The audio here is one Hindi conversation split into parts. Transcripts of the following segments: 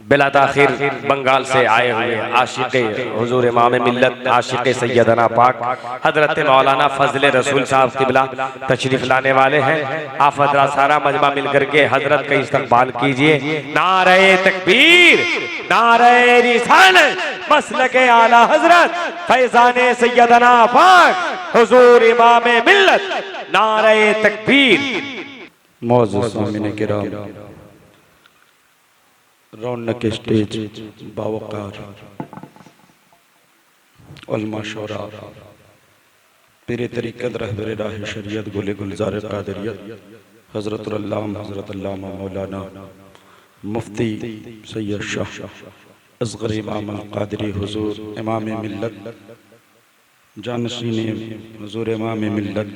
बिला ताखिर बंगाल से आए हुए आशिक़े हुजूर इमाम मिल्लत आशिक़े सैयदना पाक हजरत मौलाना फजल रसूल साहब किबला तशरीफ लाने वाले हैं। आप हजरत सारा मजमा मिल करके हजरत का इस्तकबाल कीजिए। नारे तकबीर, नारे रिसालत, मसलके आला हजरत फैज़ाने सैयदना पाक हुजूर इमाम मिल्लत, नारे तकबीर। मौजूद सामीन किराम, रौनक स्टेज बावकार उलमा शोरा, पीरे तरीक़त रहबरे राह शरीयत गुले गुलजार कादरियत हज़रत अल्लामा मौलाना मुफ्ती सैयद शाह असग़र इमाम कादरी हुज़ूर इमाम मिल्लत जानशीन हुज़ूर इमाम मिल्लत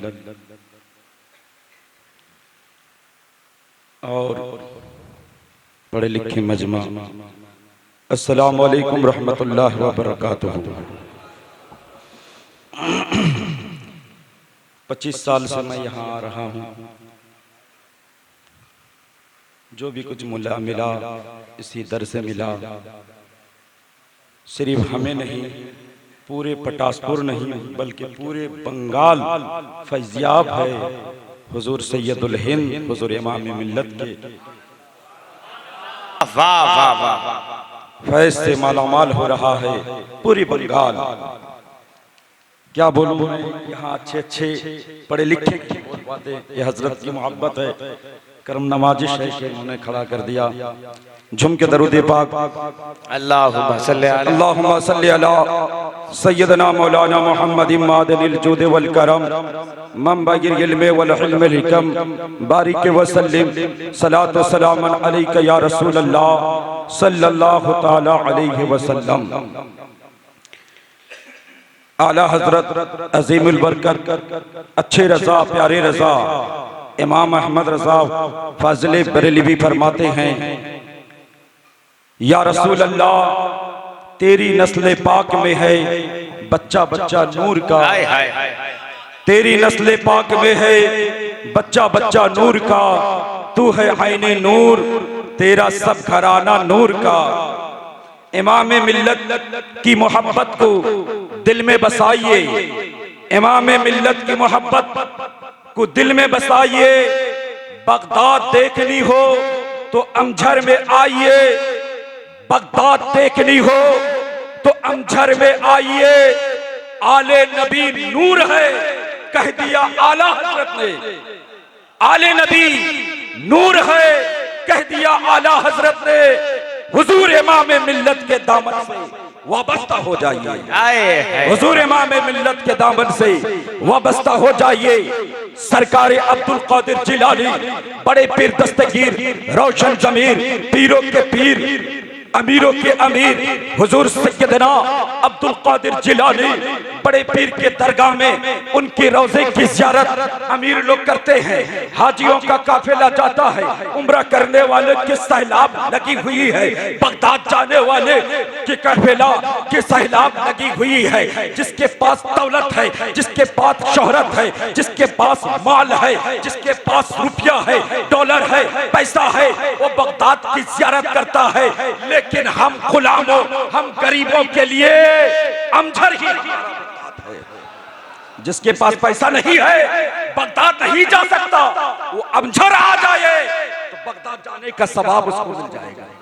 और पढ़े लिखे मजमा, अस्सलामु अलैकुम रहमतुल्लाहि व बरकातुहू। 25 साल से मैं यहाँ आ रहा हूँ। जो भी कुछ मिला इसी दर से मिला। सिर्फ हमें नहीं, पूरे पटासपुर नहीं बल्कि पूरे बंगाल फैज़याब है हुजूर सैयदुल हिंद हुजूर इमाम मिल्लत के वाह वाह वाह, फैज़ से मालामाल हो रहा है पूरी बंगाल। क्या बोलूं मैं, यहाँ अच्छे अच्छे पढ़े लिखे ये हजरत की मोहब्बत है, करम नवाजिश है कि उन्होंने खड़ा कर दिया। झुम के दरूद पाक अल्लाहुम्मा सल्ली अला सय्यदना मौलाना मुहम्मद मादनिल जूद वल करम मंबगिल इल्म वल हिल्म हिकम बारिक व सल्लिम सलातो सलामन अलैका या रसूल अल्लाह सल्लल्लाहु तआला अलैहि वसल्लम। आला हजरत अजीमुल बरकत अच्छे रजा प्यारे रजा इमाम अहमद रजा फाजिल बरेलवी फरमाते हैं, या रसूल अल्लाह तेरी नस्ल पाक में है बच्चा बच्चा नूर का, तेरी नस्ल पाक में है बच्चा बच्चा नूर का, तू है आईने नूर तेरा सब घराना नूर का। इमाम मिल्लत की मोहब्बत को दिल में बसाइए, इमाम मिल्लत की मोहब्बत को दिल में बसाइए। बगदाद देखनी हो तो अमझर में आइए, बगदाद देखनी हो तो अमझर में आइए। आले नबी नूर है कह दिया आला हजरत ने, आले नबी नूर है कह दिया आला हजरत ने। हुजूर इमाम मिल्लत के दामन से वाबस्ता हो जाइए, हुजूर इमाम मिल्लत के दामन से वाबस्ता हो जाइए। सरकार अब्दुल कादिर जिलानी बड़े पीर दस्तगीर रोशन जमीर पीरों के पीर अमीरों के अमीर हुजूर सैयदना अब्दुल कादिर जिलानी बड़े पीर के दरगाह में उनके रोजे की ज़ियारत अमीर लोग करते हैं। हाजियों का काफिला जाता है, उम्रा करने वाले की सैलाब लगी हुई है, बगदाद जाने वाले की काफिला की सैलाब लगी हुई है। जिसके पास दौलत है, जिसके पास शोहरत है, जिसके पास माल है, जिसके पास रुपया है, डॉलर है, पैसा है, वो बगदाद की ज़ियारत करता है। लेकिन हम गुलामों, हम गरीबों के लिए अमझर ही, जिसके पास पैसा नहीं है बगदाद नहीं जा सकता, वो अमझर आ जाए तो बगदाद जाने का सवाब उसको मिल जाएगा।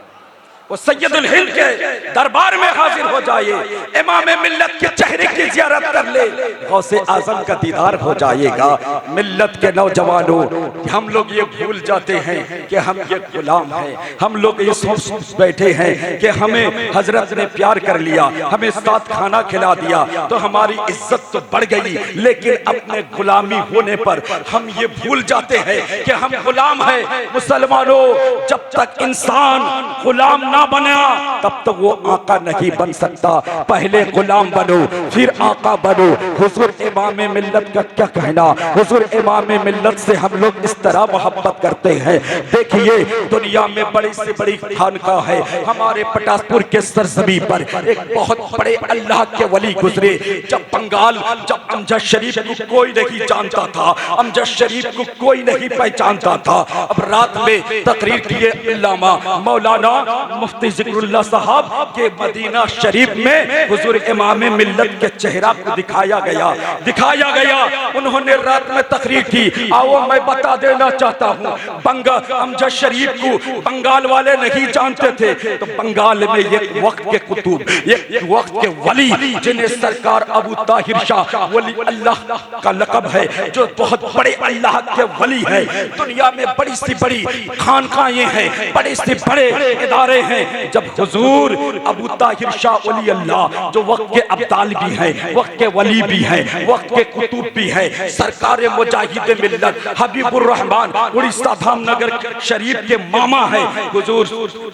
वो सैयदुल हिंद के दरबार में हाजिर हो जाइए, इमाम मिल्लत के चेहरे की ज़ियारत कर ले, गौसे आज़म का दीदार हो जाएगा। मिल्लत के नौजवानों, हम लोग ये भूल जाते हैं कि हम ये गुलाम हैं। हम लोग ये सोच बैठे हैं कि हमें हजरत ने प्यार कर लिया, हमें साथ खाना खिला दिया तो हमारी इज्जत तो बढ़ गई। लेकिन अपने गुलामी होने पर हम ये भूल जाते हैं कि हम गुलाम हैं। मुसलमानों, जब तक इंसान गुलाम ना बना तब तक वो आका नहीं बन सकता। पहले गुलाम बनो फिर आका बनो। हुजूर इमाम मिल्लत का क्या कहना, हुजूर इमाम मिल्लत से हम लोग इस तरह मोहब्बत करते हैं। देखिए, दुनिया में बड़ी से बड़ी खानका है। हमारे पटासपुर के सरजमी पर एक बहुत बड़े अल्लाह के वली गुजरे। जब बंगाल, जब अमजद शरीफ को कोई नहीं जानता था, अमजद शरीफ को कोई नहीं पहचानता था। अब रात में तकरीर किए अल्लामा मौलाना मुफ्ती जिक्रुल्लाह साहब के मदीना शरीफ में हुजूर इमाम मिल्लत के चेहरा को दिखाया गया। उन्होंने रात में तकरीर की। आओ मैं बता देना चाहता हूँ, अमजद शरीफ को बंगाल वाले नहीं जानते थे, तो बंगाल में एक वक्त के कुतुब, एक वक्त के वली, जिन्हें सरकार अबू ताहिर शाह वली अल्लाह का लक़ब है, जो बहुत बड़े अल्लाह के वली है। दुनिया में बड़ी सी बड़ी खानकाएं हैं, बड़े से बड़े इदारे हैं। जब हुजूर अबू ताहिर शाह वली अल्लाह, जो वक्त के अब्दाल भी हैं, वक्त के वली भी हैं, वक्त के कुतुब भी हैं, सरकार मुजाहिद मिल्लत हबीबुर रहमान उड़ीसा धामनगर शरीफ के मामा है हुजूर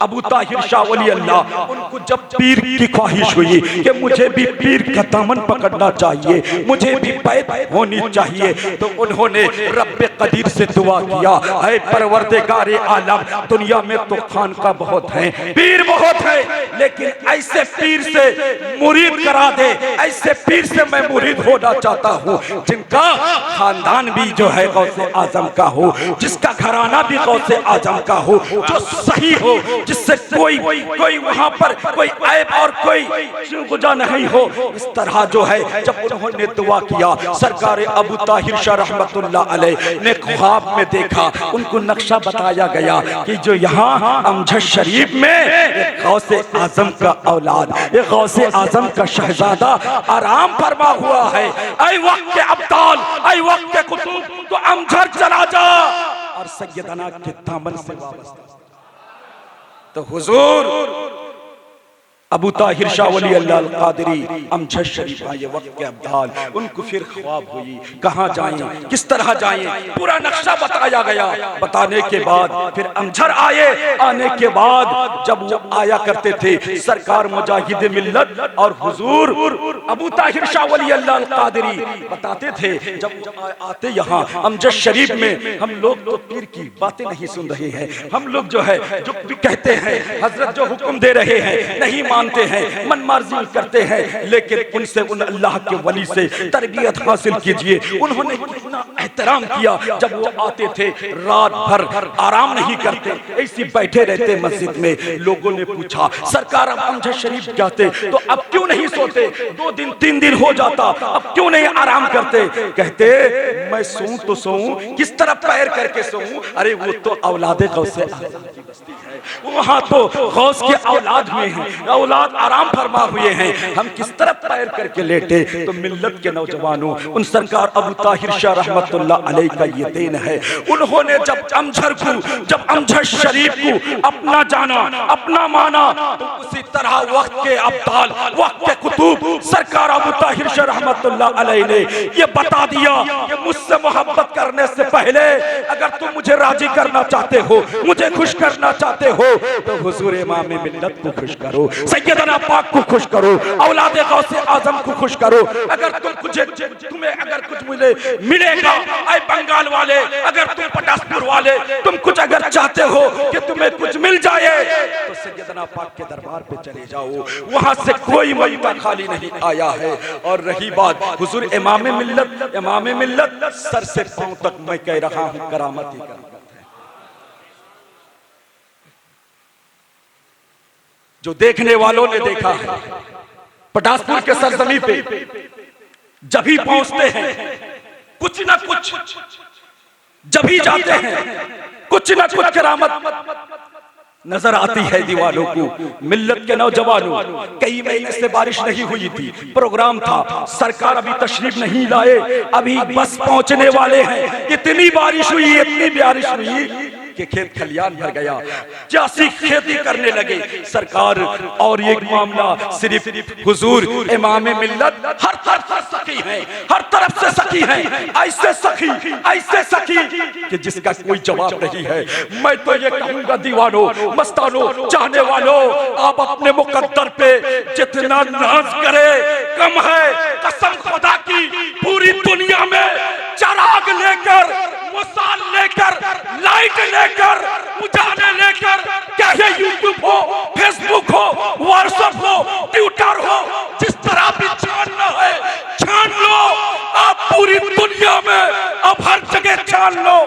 अबू ताहिर शाह वली अल्लाह, उनको जब पीर की ख्वाहिश हुई कि मुझे भी पीर का दामन पकड़ना चाहिए, मुझे भी बैत होनी चाहिए, तो उन्होंने रब्बे कदीर से दुआ किया, ऐ परवरदिगार आलम, दुनिया में तो खानका बहुत है, पीर बहुत है, लेकिन ऐसे पीर से मुरीद करा दे, ऐसे पीर से मैं मुरीद होना चाहता हूँ जिनका खानदान भी जो है गौसे आजम का हो, जिसका घराना भी गौसे आजम का हो, जो सही हो, जिससे कोई वहां पर कोई ऐब और कोई गुजा नहीं हो। इस तरह जो है जब उन्होंने दुआ किया, सरकार अबू ताहिर शाह रहमतुल्लाह अलैह ने ख्वाब में देखा, उनको नक्शा बताया गया कि जो यहाँ अमजद शरीफ में गौसे आजम का औलाद, गौसे आजम का शहजादा आराम फरमा हुआ है। ऐ वक्त के अब्दाल, ऐ वक्त के कुतुब, तो अमजद चला जा और सैयदना के दामन से वाबस्ता। तो हुजूर अबू ताहिर शाह वली अल्लाह कादरी अमजद शरीफ आए वक्त के अब्दाल, उनको फिर ख्वाब हुई कहाँ जाएं, किस तरह जाएं, पूरा नक्शा बताया गया। बताने के बाद फिर अमजद आए, आने के बाद जब वो आया करते थे सरकार मुजाहिद मिल्लत और हुजूर अबू ताहिर शाह वली अल्लाह कादरी बताते थे, जब आते यहाँ अमजद शरीफ में, हम लोग तो पीर की बातें नहीं सुन रहे हैं, हम लोग जो है जो कहते हैं हजरत जो हुक्म दे रहे हैं नहीं मानते हैं, मन मर्जी करते हैं, लेकिन उनसे उन अल्लाह के वली से तरबियत हासिल कीजिए। उन्होंने कितना एहतराम किया, जब वो आते थे रात भर आराम नहीं करते, ऐसे बैठे रहते मस्जिद में। लोगों ने पूछा सरकार अब अमजद शरीफ जाते तो अब क्यों नहीं सोते, 2 दिन 3 दिन हो जाता, अब क्यों नहीं आराम करते? कहते मैं सोऊं तो सोऊं, किस तरह पैर करके सोऊं? अरे वो तो औलादे गौसे आज़म की बस्ती है, वहां तो गौस के औलाद हुए हैं, औलाद आराम फरमा हुए हैं, हम किस तरह पैर करके लेटे? तो मिल्लत के नौजवानों, उन सरकार अबू ताहिर शाह रहमतुल्लाह अलैह का ये देन है, उन्होंने जब अमजद शरीफ को अपना जाना, अपना माना, तो उसी तरह वक्त के अब्दाल, वक्त के कुतुब सरकार अबू ताहिर शाह रहमतुल्लाह अलैह ने ये बता दिया कि मुझसे मोहब्बत करने से पहले अगर तुम मुझे राजी करना चाहते हो, मुझे खुश करना चाहते हो, तो हुजूर इमाम मिल्लत को खुश करो, सैयदना पाक को खुश करो, औलादे गौसे आजम को खुश करो। अगर तुम्हें अगर कुछ मिलेगा, ऐ बंगाल वाले, अगर तुम पटासपुर वाले, तुम कुछ अगर चाहते हो कि तुम्हें कुछ मिल जाए, तो सैयदना पाक के दरबार पे चले जाओ, वहां से कोई मौका खाली नहीं आया है। और रही बात हुजूर इमाम मिल्लत सर से पांव तक मैं कह रहा हूं करामत ही करामत है। जो देखने वालों ने देखा है, पटासपुर के सरजमी पे जब भी पहुंचते हैं कुछ ना कुछ, जब भी जाते हैं कुछ ना कुछ करामत नजर आती है दीवालों को। मिल्लत के नौजवानों, कई महीने से बारिश नहीं हुई थी, प्रोग्राम था, सरकार अभी तशरीफ नहीं लाए, अभी बस पहुंचने वाले हैं, इतनी बारिश हुई कि खेत खलियान भर गया, चासी खेती करने लगे। सरकार और एक मामला सिर्फ हुजूर इमाम मिल्लत हर तरफ से सखी हैं, हर तरफ से सखी हैं, ऐसे सखी कि जिसका कोई जवाब नहीं है। मैं तो ये कहूंगा दीवानों, मस्तानों, चाहने वालों, आप अपने मुकद्दर पे जितना नाज करे कम है। कसम खुदा की, पूरी दुनिया में चराग लेकर, मुसाल लेकर, लाइट लेकर, उजाले लेकर, चाहे यूट्यूब हो, फेसबुक हो, व्हाट्सएप हो, ट्विटर हो, जिस तरह भी छानना है छान लो। आप पूरी दुनिया में अब हर जगह छान लो,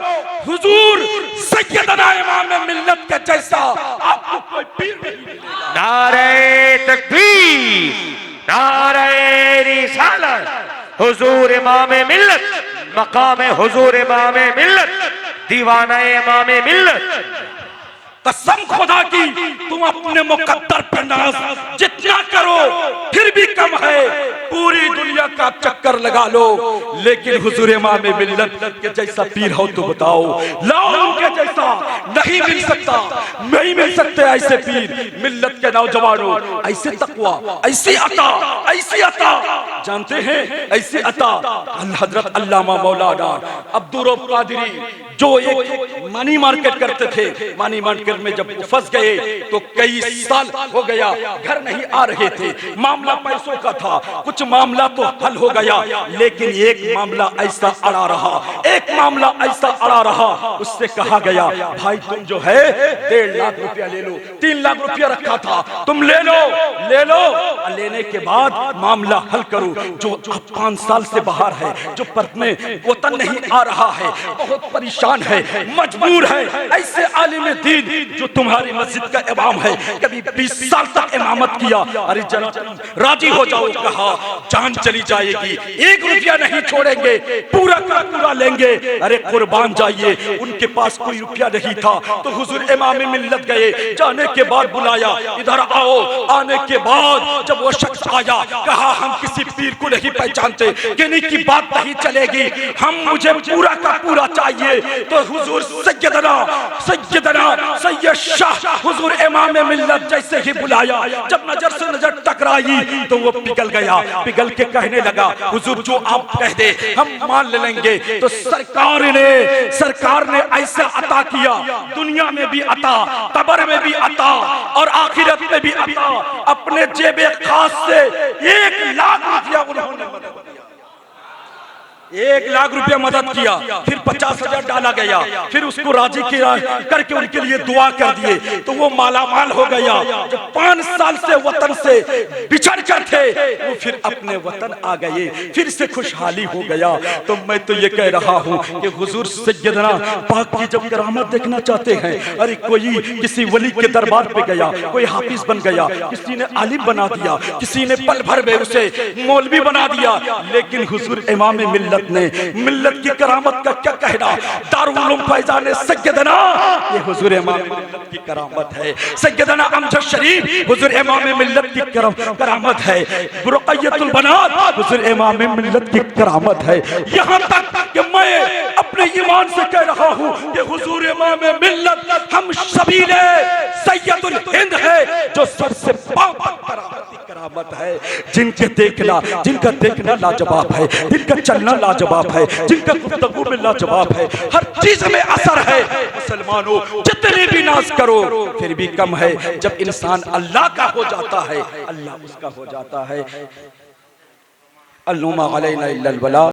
हुजूर सैयदना इमाम मिल्लत के जैसा आपको कोई पीर नहीं। नारे तकबीर, नारे रिसालत, हुजूर इमामे मिल्लत, मकाम हुजूर इमामे मिल्लत, दीवाना इमामे मिल्लत। कसम खुदा की तुम अपने मुकद्दर पे नाज जितना करो फिर भी कम है। पूरी दुनिया का चक्कर लगा लो, लेकिन हुजूर इमाम मिल्लत के जैसा पीर हो तो बताओ। लाओ उनके जैसा, नहीं मिल सकता, नहीं मिल सकते ऐसे पीर। मिल्लत के नौजवानों, ऐसे तकवा, ऐसी अता, ऐसी अता जानते हैं, ऐसी अता हजरत अल्लामा मौलाना अब्दुल रऊफ कादरी जो एक मनी मार्केट करते थे, मनी मार्केट में जब फंस गए तो कई साल हो गया, घर नहीं आ रहे थे। मामला पैसों का था, कुछ मामला तो हल हो गया, लेकिन एक मामला ऐसा अड़ा रहा, एक मामला ऐसा अड़ा रहा। उससे कहा गया भाई तुम जो है 1.5 लाख रुपया ले लो, 3 लाख रुपया रखा था तुम ले लो, ले लो, लेने के बाद मामला हल करो। जो 5 साल से बाहर है, जो अपने वतन नहीं आ रहा है, बहुत परेशान है, मजबूर है, ऐसे आलिम दीन जो तुम्हारी मस्जिद का इमाम है, कभी 20 साल तक इमामत किया, अरे जनाब राजी हो जाओ, कहा जान चली जाएगी, 1 रुपया नहीं छोड़ेंगे, पूरा का पूरा लेंगे, अरे कुर्बान जाइए। उनके पास कोई रुपया नहीं था तो हुजूर इमाम मिल्लत गए, जाने के बाद बुलाया, इधर आओ। आने के बाद जब वो शख्स आया, कहा हम किसी पीर को नहीं पहचानते, कहने की बात नहीं चलेगी, हम मुझे पूरा का पूरा चाहिए। तो हुजूर सैयदना सैयदना सैयद शाह हुजूर इमाम मिल्लत जैसे ही बुलाया, जब नजर से नजर टकराई तो वो पिघल गया, पिघल के कहने लगा हुजूर जो आप कह दे हम मान लेंगे। तो सरकार ने ऐसा अता किया, दुनिया में भी अता, कब्र में भी अता और आखिरत में भी अता। अपने जेबे खास से 1 लाख रुपया उन्होंने मदद किया, 1 लाख रुपया मदद किया, फिर 50,000 डाला गया, फिर उसको राजी किया करके उनके लिए दुआ कर दिए तो वो मालामाल हो गया। जब 5 साल से वतन से बिछड़ कर थे वो फिर अपने वतन आ गए, फिर से खुशहाली हो गया। तो मैं तो ये कह रहा हूँ कि हुजूर सैयदना पाक की जब करामत देखना चाहते हैं, अरे कोई किसी वली के दरबार पे गया, कोई हाफिज बन गया, किसी ने आलिम बना दिया, किसी ने पल भर में उसे मौलवी बना दिया, लेकिन हुजूर इमाम मिल्लत ने मिल्लत की करामत का क्या कहना। दारुल उलूम फैजान सैयदना ये हुजूर इमाम मिल्लत की करामत है, सैयदना अमजद शरीफ हुजूर इमाम मिल्लत की करामत है, रुक़य्यतुल बनात हुजूर इमाम मिल्लत की करामत है। यहाँ तक कि मैं अपने ईमान से कह रहा हूँ कि हुजूर इमाम मिल्लत हम सबीले सैयदुल हिंद है, जो सबसे करामत है, जिनका देखना लाजवाब है, जिनका चलना लाजवाब है, जिनका गुफ्तगू में लाजवाब है, हर चीज में असर है। मुसलमानों जितने भी नाज करो फिर भी कम है। जब इंसान अल्लाह का हो जाता है, अल्लाह उसका हो जाता है। अल्लुमा अलैना इल्लल बला।